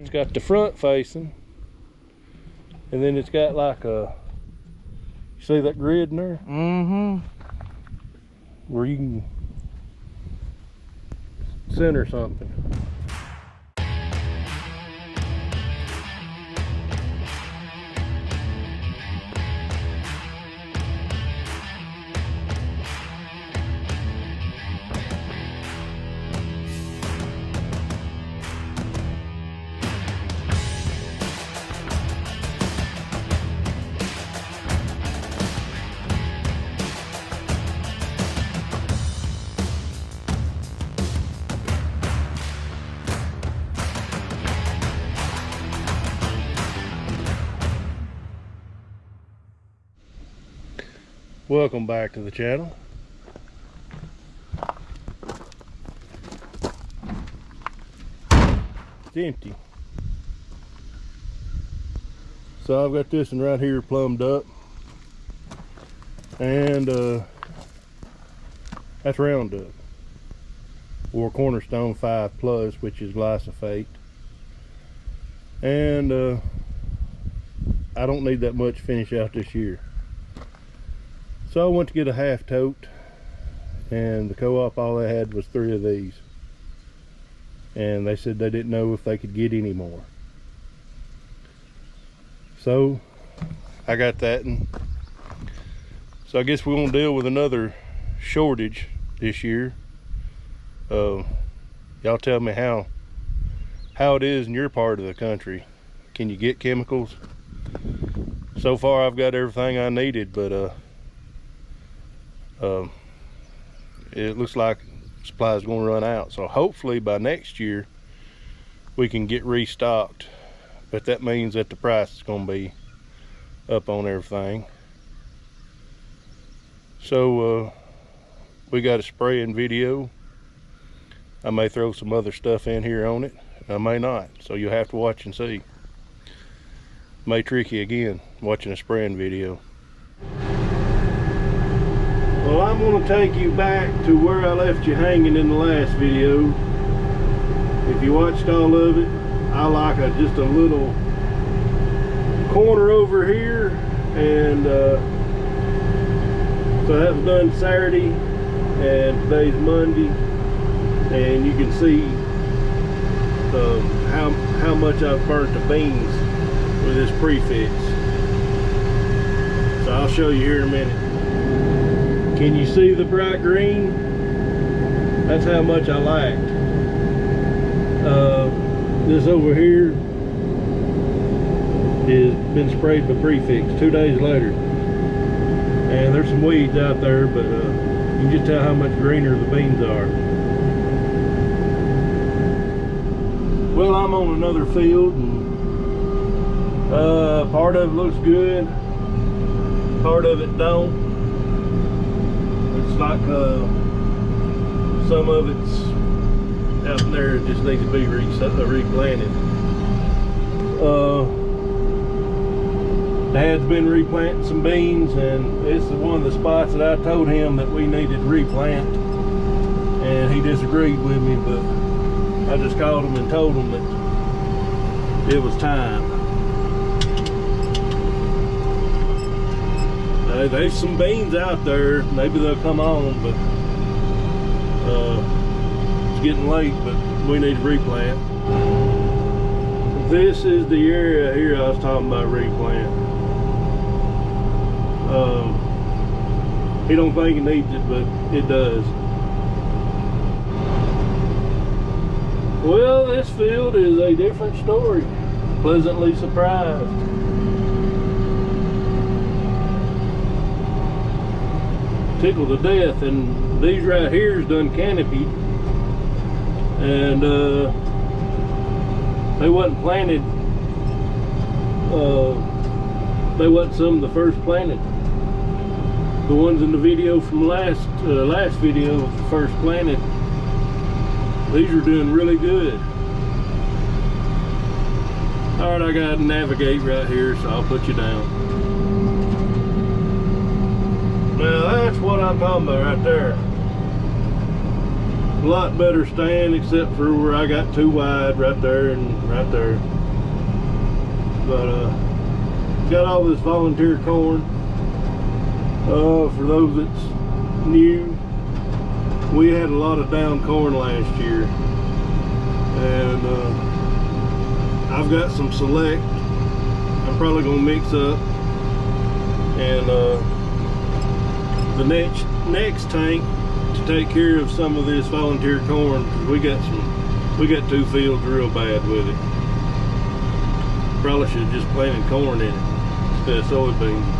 It's got the front facing, and then it's got like a, you see that grid in there? Mm-hmm. Where you can center something. Welcome back to the channel. It's empty. So I've got this one right here plumbed up. And that's Roundup. Or Cornerstone 5 Plus, which is glyphosate. And I don't need that much finish out this year. So I went to get a half tote, and the co-op, all they had was 3 of these, and they said they didn't know if they could get any more. So I got that, and so I guess we're gonna deal with another shortage this year. Y'all tell me how it is in your part of the country. Can you get chemicals? So far I've got everything I needed, but it looks like supply is going to run out. So hopefully by next year we can get restocked, but that means that the price is going to be up on everything. So we got a spraying video. I may throw some other stuff in here on it, I may not, so you'll have to watch and see. May trick you again watching a spraying video. Well, I'm going to take you back to where I left you hanging in the last video. If you watched all of it, I like just a little corner over here, and so that was done Saturday, and today's Monday, and you can see how much I've burnt the beans with this prefix. So I'll show you here in a minute. Can you see the bright green? That's how much I lacked. This over here has been sprayed by prefix 2 days later. And there's some weeds out there, but you can just tell how much greener the beans are. Well, I'm on another field, and part of it looks good, part of it don't. It's like some of it's out there, it just needs to be replanted. Dad's been replanting some beans, and it's one of the spots that I told him that we needed to replant, and he disagreed with me, but I just called him and told him that it was time. There's some beans out there, maybe they'll come on, but it's getting late, but we need to replant. This is the area here I was talking about replant. He don't think he needs it, but it does. Well, this field is a different story. Pleasantly surprised. Tickled to death, and these right here is done canopied, and they wasn't planted. They wasn't some of the first planted. The ones in the video from last video was the first planted. These are doing really good. All right, I gotta navigate right here, so I'll put you down. Now that's what I'm talking about right there. a lot better stand, except for where I got too wide right there and right there. But got all this volunteer corn. For those that's new, we had a lot of down corn last year, and I've got some select I'm probably gonna mix up, and the next tank to take care of some of this volunteer corn, because we got two fields real bad with it. Probably should have just planted corn in it instead of soybeans.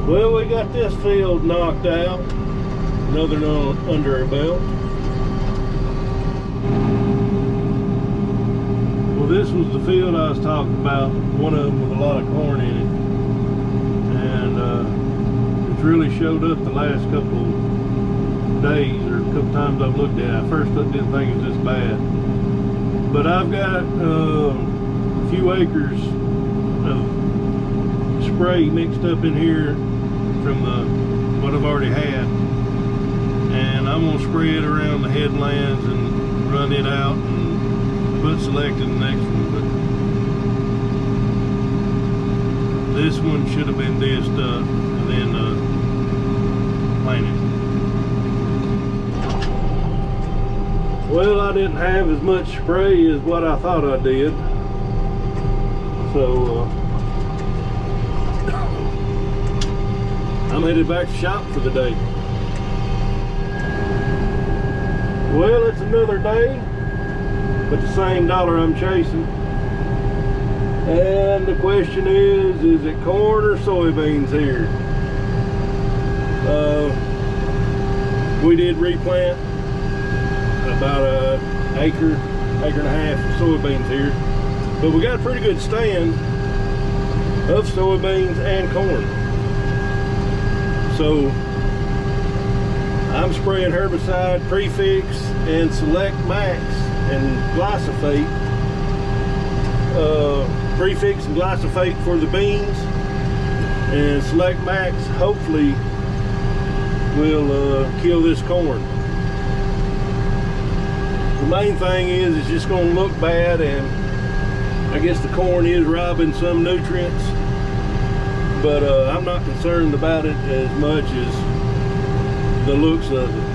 Well, we got this field knocked out, another under our belt. Well, this was the field I was talking about, one of them with a lot of corn in it, and it's really showed up the last couple days, or a couple times I've looked at it. At first I didn't think it was this bad, but I've got a few acres of spray mixed up in here from what I've already had, and I'm gonna spray it around the headlands and run it out and put select in the next one. But this one should have been disced up and then planted. Well, I didn't have as much spray as what I thought I did, so I'm headed back to shop for the day. Well, it's another day, but the same dollar I'm chasing. And the question is it corn or soybeans here? We did replant about an acre and a half of soybeans here, but we got a pretty good stand of soybeans and corn. So I'm spraying herbicide, prefix, and select max and glyphosate. Prefix and glyphosate for the beans, and select max hopefully will kill this corn. The main thing is it's just going to look bad, and I guess the corn is robbing some nutrients, but I'm not concerned about it as much as the looks of it.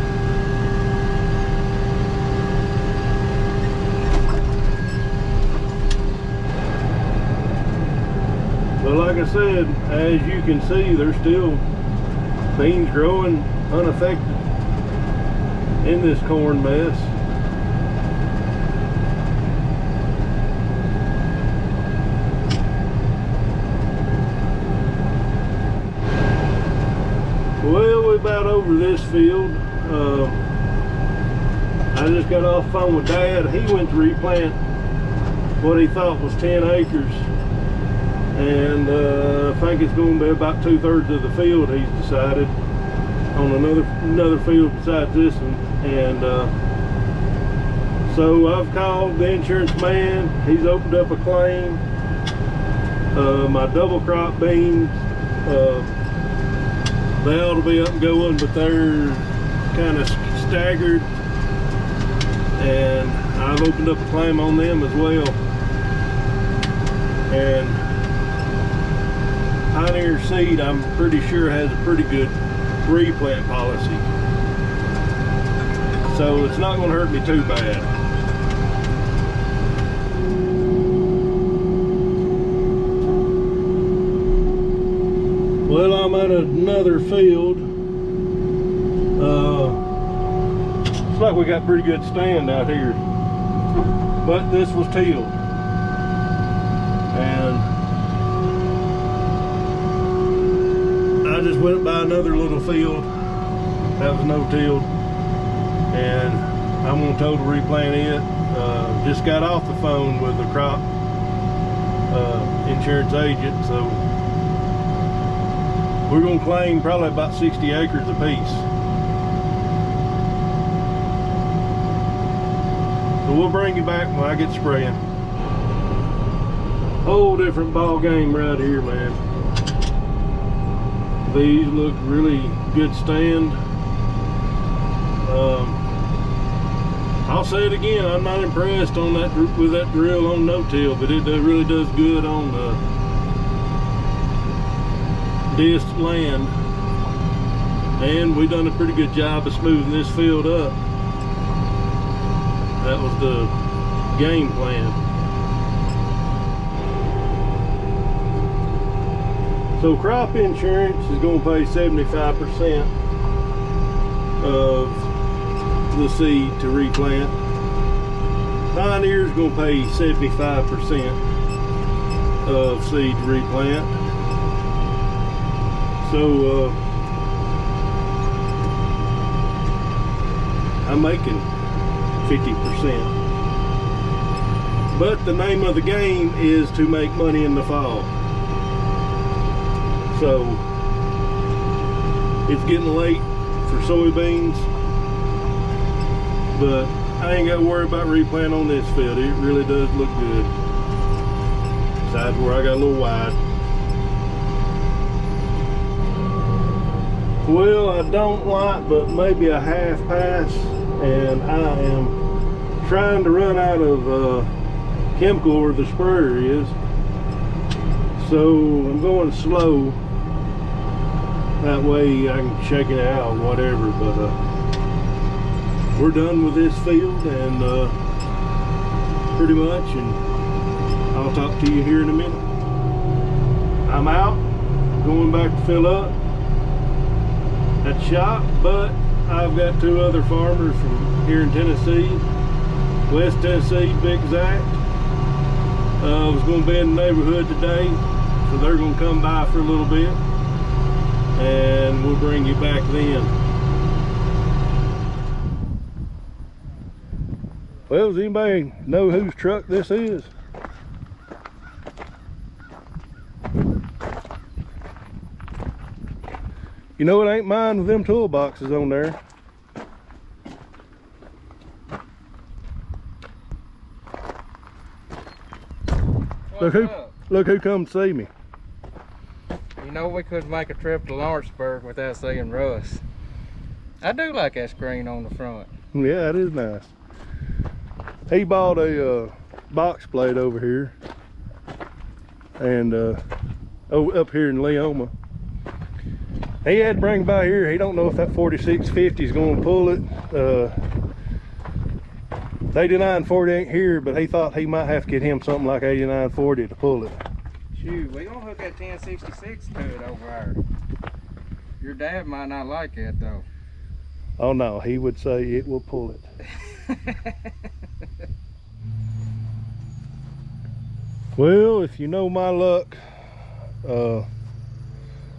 But like I said, as you can see, there's still beans growing unaffected in this corn mess. Well, we're about over this field. I just got off the phone with Dad. He went to replant what he thought was 10 acres. And I think it's going to be about 2/3 of the field, he's decided, on another field besides this one. And so I've called the insurance man. He's opened up a claim. My double crop beans, they ought to be up and going, but they're kind of staggered, and I've opened up a claim on them as well. And Pioneer Seed, I'm pretty sure, has a pretty good replant policy, so it's not going to hurt me too bad. Well, I'm at another field. Looks like we got pretty good stand out here, but this was tilled, and I just went by another little field that was no tilled, and I'm gonna total replant it. Just got off the phone with the crop insurance agent, so we're gonna claim probably about 60 acres apiece. So we'll bring you back when I get spraying. Whole different ball game right here, man. These look really good stand. I'll say it again, I'm not impressed on that with that drill on no-till, but it really does good on disc land. And we done a pretty good job of smoothing this field up. That was the game plan. So crop insurance is going to pay 75% of the seed to replant. Pioneer's going to pay 75% of seed to replant. So I'm making 50%. But the name of the game is to make money in the fall. So it's getting late for soybeans, but I ain't got to worry about replant on this field. It really does look good. Besides where I got a little wide. Well, I don't like but maybe a half pass, and I am trying to run out of chemical where the sprayer is. So I'm going slow. That way I can shake it out or whatever, but we're done with this field, and pretty much, and I'll talk to you here in a minute. I'm out, going back to fill up at the shop, but I've got two other farmers from here in Tennessee, West Tennessee to be exact. I was going to be in the neighborhood today, so they're going to come by for a little bit, and we'll bring you back then. Well, does anybody know whose truck this is? You know it ain't mine with them toolboxes on there. Look who come to see me. You know, we could make a trip to Lawrenceburg without seeing Russ. I do like that screen on the front. Yeah, it is nice. He bought a box plate over here, and up here in Leoma. He had to bring by here. He don't know if that 4650 is going to pull it. The 8940 ain't here, but he thought he might have to get him something like 8940 to pull it. Shoot, we gonna hook that 1066 to it over there. Your dad might not like it though. Oh no, he would say it will pull it. Well, if you know my luck, I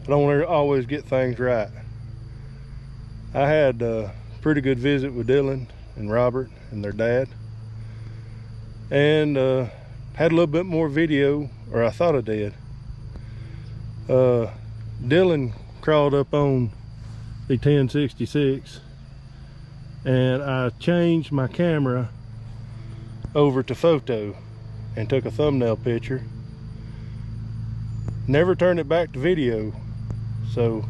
don't always get things right. I had a pretty good visit with Dylan and Robert and their dad, and had a little bit more video, or I thought I did. Dylan crawled up on the 1066, and I changed my camera over to photo and took a thumbnail picture. Never turned it back to video, so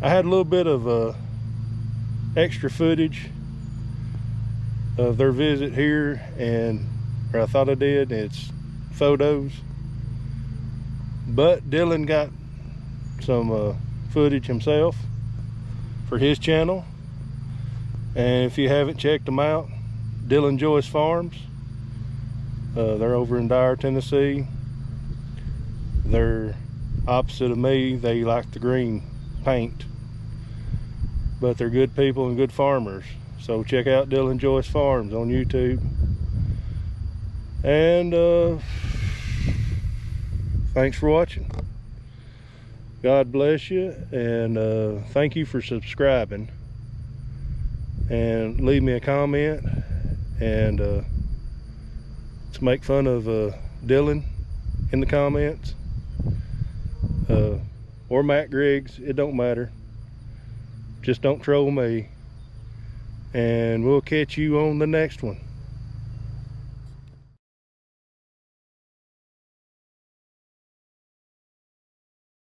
I had a little bit of extra footage of their visit here, or I thought I did. It's photos, but Dylan got some footage himself for his channel, and if you haven't checked them out, Dylan Joyce Farms, they're over in Dyer, Tennessee. They're opposite of me. They like the green paint, but they're good people and good farmers. So check out Dylan Joyce Farms on YouTube. And thanks for watching. God bless you, and thank you for subscribing. and leave me a comment and to make fun of Dylan in the comments, or Matt Griggs, it don't matter. Just don't troll me, and we'll catch you on the next one.